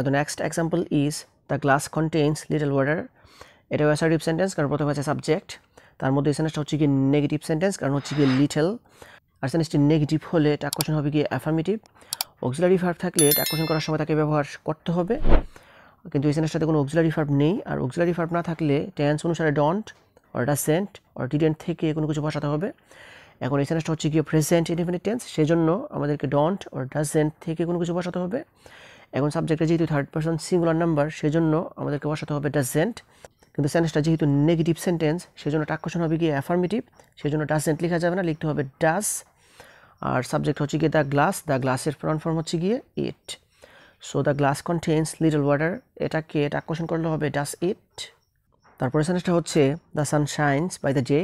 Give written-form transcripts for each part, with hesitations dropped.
Now the next example is the glass contains little water. এটাও assertive sentence, কারণ প্রথমে আছে সাবজেক্ট, তার মধ্যে সেন্টেন্সটা হচ্ছে কি নেগেটিভ সেন্টেন্স, কারণ হচ্ছে কি লিটল। আর সেন্টেন্সটি নেগেটিভ হলে এটা কোশ্চেন হবে কি অ্যাফার্মেটিভ। অক্সিলারি ভার্ব থাকলে এটা কোশ্চেন করার সময় তাকে ব্যবহার করতে হবে, কিন্তু এই সেন্টেন্সটাতে কোনো অক্সিলারি ভার্ব নেই। আর অক্সিলারি ভার্ব না থাকলে টেন্স অনুসারে don't or doesn't or didn't থেকে কোনো কিছু বসাতে হবে। এখন এই সেন্টেন্সটা হচ্ছে গিয়ে প্রেজেন্ট ইনডেফিনিট টেন্স, সেজন্য আমাদেরকে ডন্ট অর ডাজন্ট থেকে কোনো কিছু বসাতে হবে। এখন সাবজেক্টে যেহেতু থার্ড পারসন সিঙ্গুলার নাম্বার, সেজন্য আমাদেরকে বসাতে হবে ডাজন্ট। কিন্তু সেন্টেন্সটা যেহেতু নেগেটিভ সেন্টেন্স, সেজন্য টাক কোশ্চেন হবে গিয়ে অ্যাফার্মেটিভ, সেজন্য ডাজন্ট লেখা যাবে না, লিখতে হবে ডাজ। আর সাবজেক্ট হচ্ছে গিয়ে দ্য গ্লাসের প্রনাউন ফর্ম হচ্ছে গিয়ে it. So the glass contains little water, এটাকে টাক কোশ্চেন করলে হবে ডাজ ইট। তারপরে সেন্টেন্সটা হচ্ছে the sun shines by the day.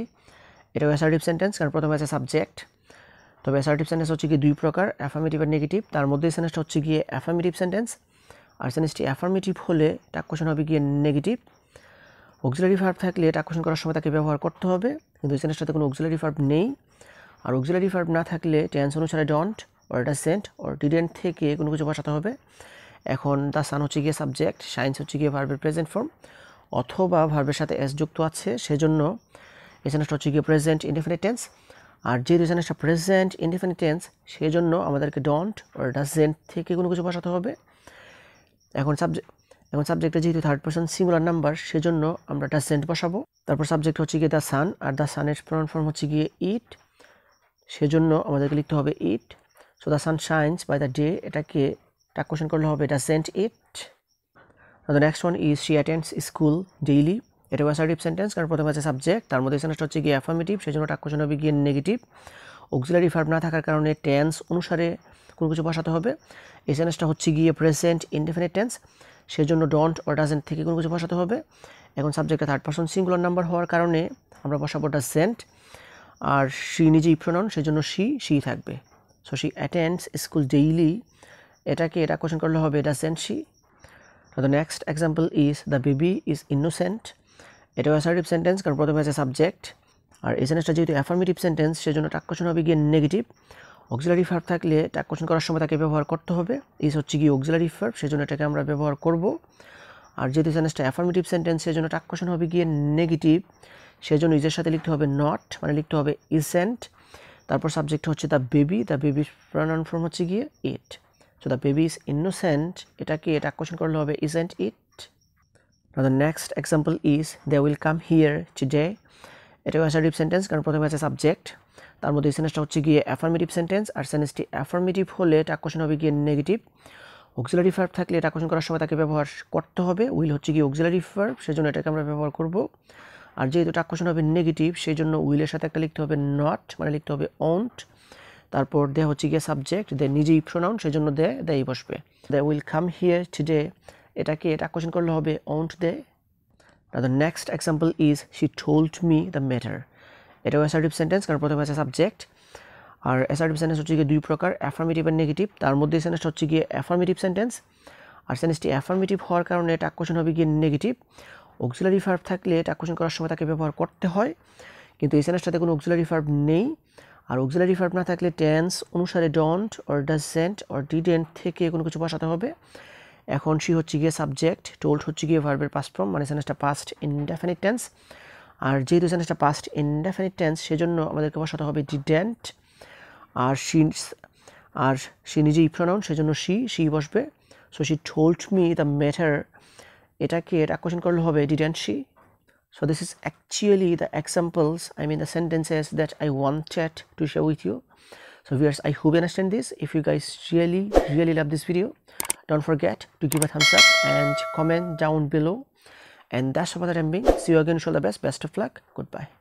এটাও অ্যাসার্টিভ সেন্টেন্স, কারণ প্রথমে আছে সাবজেক্ট। তবে অ্যাসার্টিভ সেন্টেন্স হচ্ছে গিয়ে দুই প্রকার, অ্যাফার্মেটিভ আর নেগেটিভ। তার মধ্যে সেন্টেন্সটা হচ্ছে গিয়ে অ্যাফার্মেটিভ সেন্টেন্স, আর সেন্টেন্সটি অ্যাফার্মেটিভ হলে টাক কোশ্চেন হবে গিয়ে নেগেটিভ। অক্সিলারি ভার্ব থাকলে টাক কোশ্চেন করার সময় তাকে ব্যবহার করতে হবে, কিন্তু এই সেন্টেন্সটাতে কোনো অক্সিলারি ভার্ব নেই। আর অক্সিলারি ভার্ব না থাকলে টেন্স অনুসারে don't or doesn't or didn't থেকে কোনো কিছু বসাতে হবে। এখন দ্য সান হচ্ছে গিয়ে সাবজেক্ট, শাইন্স হচ্ছে গিয়ে ভার্বের প্রেজেন্ট ফর্ম, অথবা ভার্বের সাথে এস যুক্ত আছে, সেজন্য এই সেন্টেন্সটা হচ্ছে গিয়ে প্রেজেন্ট ইনডেফিনিট টেন্স। আর যেহেতু সেন্টেন্সটা প্রেজেন্ট ইনডেফিনিট টেন্স, সেজন্য আমাদেরকে ডন্ট অর ডাজন্ট থেকে কোনো কিছু বসাতে হবে। এখন সাবজেক্টে যেহেতু থার্ড পারসন সিঙ্গুলার নাম্বার, সেজন্য আমরা ডাজন্ট বসাবো। তারপর সাবজেক্ট হচ্ছে গিয়ে দ্য সান, আর দ্য সানের প্রনাউন ফর্ম হচ্ছে গিয়ে ইট, সেজন্য আমাদেরকে লিখতে হবে it. So the sun shines by the day, এটাকে টাক কোশ্চেন করলে হবে doesn't it. The next one is she attends school daily. এটাও অ্যাসার্টিভ সেন্টেন্স, কারণ প্রথমে আছে সাবজেক্ট, তার মধ্যে সেন্টেন্সটা হচ্ছে গিয়ে অ্যাফার্মেটিভ, সেজন্য টাক কোশ্চেন হবে গিয়ে নেগেটিভ। অক্সিলারি ভার্ব না থাকার কারণে টেন্স অনুসারে কোনো কিছু বসাতে হবে। এই সেন্টেন্সটা হচ্ছে গিয়ে প্রেজেন্ট ইনডেফিনিট টেন্স, সেজন্য ডন্ট অর ডাজন্ট থেকে কোনো কিছু বসাতে হবে। এখন সাবজেক্টে থার্ড পারসন সিঙ্গুলার নাম্বার হওয়ার কারণে আমরা বসাবো ডাজন্ট। আর শি নিজেই প্রনাউন, সেজন্য শি থাকবে। So she attends school daily, এটাকে এটা কোশ্চেন করলে হবে doesn't she. The next example is the baby is innocent. এটাও অ্যাসার্টিভ সেন্টেন্স, কারণ প্রথমে আছে সাবজেক্ট। আর এই সেন্টেন্সটা যেহেতু অ্যাফার্মেটিভ সেন্টেন্স, সেজন্য টাক কোশ্চেন হবে গিয়ে নেগেটিভ। অক্সিলারি ভার্ব থাকলে টাক কোশ্চেন করার সময় তাকে ব্যবহার করতে হবে, ইজ হচ্ছে গিয়ে অক্সিলারি ভার্ব, সেজন্য এটাকে আমরা ব্যবহার করব। আর যেহেতু সেন্টেন্সটা অ্যাফার্মেটিভ সেন্টেন্স, সেজন্য টাক কোশ্চেন হবে গিয়ে নেগেটিভ, সেজন্য ইজের সাথে লিখতে হবে নট, মানে লিখতে হবে ইজেন্ট। তারপর সাবজেক্ট হচ্ছে দ্য বেবির প্রনাউন ফর্ম হচ্ছে গিয়ে it. So the baby is innocent, এটাকে টাক কোশ্চেন করলে হবে isn't it. Now the next example is they will come here today. এটাও অ্যাসার্টিভ সেন্টেন্স, কারণ প্রথমে আছে সাবজেক্ট, তার মধ্যে এই সেন্টেন্সটা হচ্ছে গিয়ে অ্যাফার্মেটিভ সেন্টেন্স, আর সেন্টেন্সটি অ্যাফার্মেটিভ হলে টাক কোশ্চেন হবে গিয়ে নেগেটিভ। অক্সিলারি ভার্ব থাকলে টাক কোশ্চেন করার সময় তাকে ব্যবহার করতে হবে, উইল হচ্ছে গিয়ে অক্সিলারি ভার্ব, সেজন্য এটাকে আমরা ব্যবহার করব। আর যেহেতু টাক কোশ্চেন হবে নেগেটিভ, সেই জন্য উইলের সাথে একটা লিখতে হবে নট, মানে লিখতে হবে ওন্ট। তারপর দে হচ্ছে গিয়ে সাবজেক্ট, দে নিজেই প্রনাউন, সেজন্য দেই বসবে। They will come here today, এটাকে টাক কোশ্চেন করলে হবে won't they. Now the next example is she told me the matter. এটাও অ্যাসার্টিভ সেন্টেন্স, কারণ প্রথমে আছে সাবজেক্ট। আর অ্যাসার্টিভ সেন্টেন্স হচ্ছে গিয়ে দুই প্রকার, অ্যাফার্মেটিভ আর নেগেটিভ। তার মধ্যে সেন্টেন্সটা হচ্ছে গিয়ে অ্যাফার্মেটিভ সেন্টেন্স, আর সেন্টেন্সটি অ্যাফার্মেটিভ হওয়ার কারণে টাক কোশ্চেন হবে গিয়ে নেগেটিভ। অক্সিলারি ভার্ব থাকলে টাক কোশ্চেন করার সময় তাকে ব্যবহার করতে হয়, কিন্তু এই সেন্টেন্সটাতে কোনো অক্সিলারি ভার্ব নেই। আর অক্সিলারি ভার্ব না থাকলে টেন্স অনুসারে don't or doesn't or didn't থেকে কোনো কিছু বসাতে হবে। এখন শি হচ্ছে গিয়ে সাবজেক্ট, টোল্ড হচ্ছে গিয়ে ভার্বের পাস্ট ফর্ম, মানে সেন্টেন্সটা পাস্ট ইনডেফিনিট টেন্স। আর যেহেতু সেন্টেন্সটা পাস্ট ইনডেফিনিট টেন্স, সেজন্য আমাদেরকে বসাতে হবে ডিডন্ট। আর শি নিজেই প্রনাউন, সেজন্য শি বসবে। So she told me the matter, এটাকে টাক কোশ্চেন করলে হবে didn't she. So this is actually the examples, the sentences that I wanted to share with you. So viewers, I hope you understand this. If you guys really love this video, don't forget to give a thumbs up and comment down below. And that's all that I'm being. See you again. Wish you all the best of luck. Goodbye.